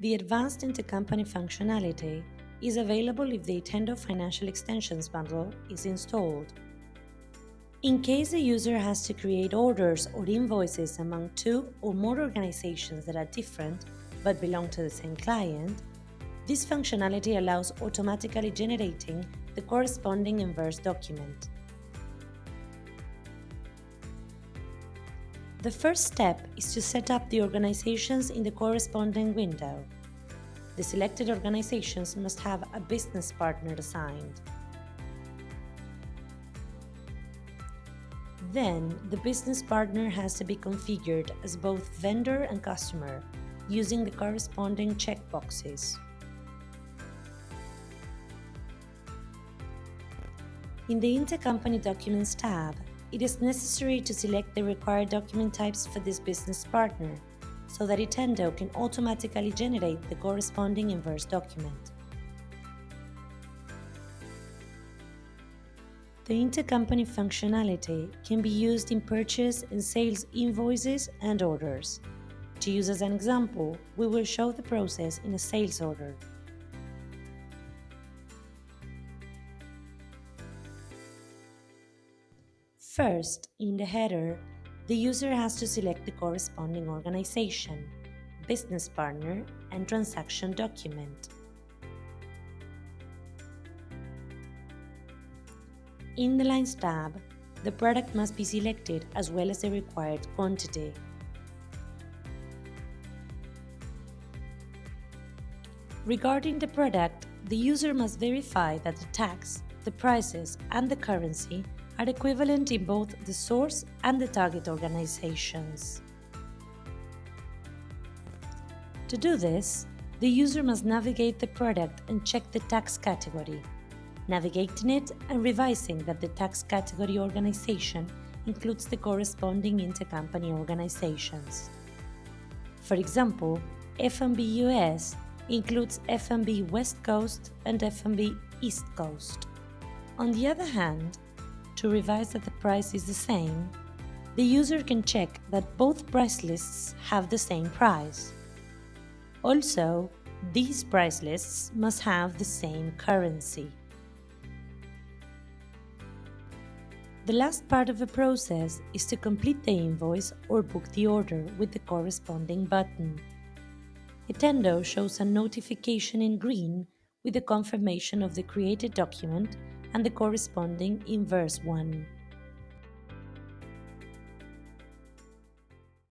The advanced intercompany functionality is available if the Itendo Financial Extensions bundle is installed. In case the user has to create orders or invoices among two or more organizations that are different but belong to the same client, this functionality allows automatically generating the corresponding inverse document. The first step is to set up the organizations in the corresponding window. The selected organizations must have a business partner assigned. Then, the business partner has to be configured as both vendor and customer, using the corresponding checkboxes. In the Intercompany Documents tab, it is necessary to select the required document types for this business partner, so that Itendo can automatically generate the corresponding inverse document. The intercompany functionality can be used in purchase and sales invoices and orders. To use as an example, we will show the process in a sales order. First, in the header, the user has to select the corresponding organization, business partner, and transaction document. In the Lines tab, the product must be selected as well as the required quantity. Regarding the product, the user must verify that the tax, the prices, and the currency are equivalent in both the source and the target organizations. To do this, the user must navigate the product and check the tax category, navigating it and revising that the tax category organization includes the corresponding intercompany organizations. For example, F&B US includes F&B West Coast and F&B East Coast. On the other hand, to revise that the price is the same, the user can check that both price lists have the same price. Also, these price lists must have the same currency. The last part of the process is to complete the invoice or book the order with the corresponding button. Itendo shows a notification in green with the confirmation of the created document and the corresponding inverse one.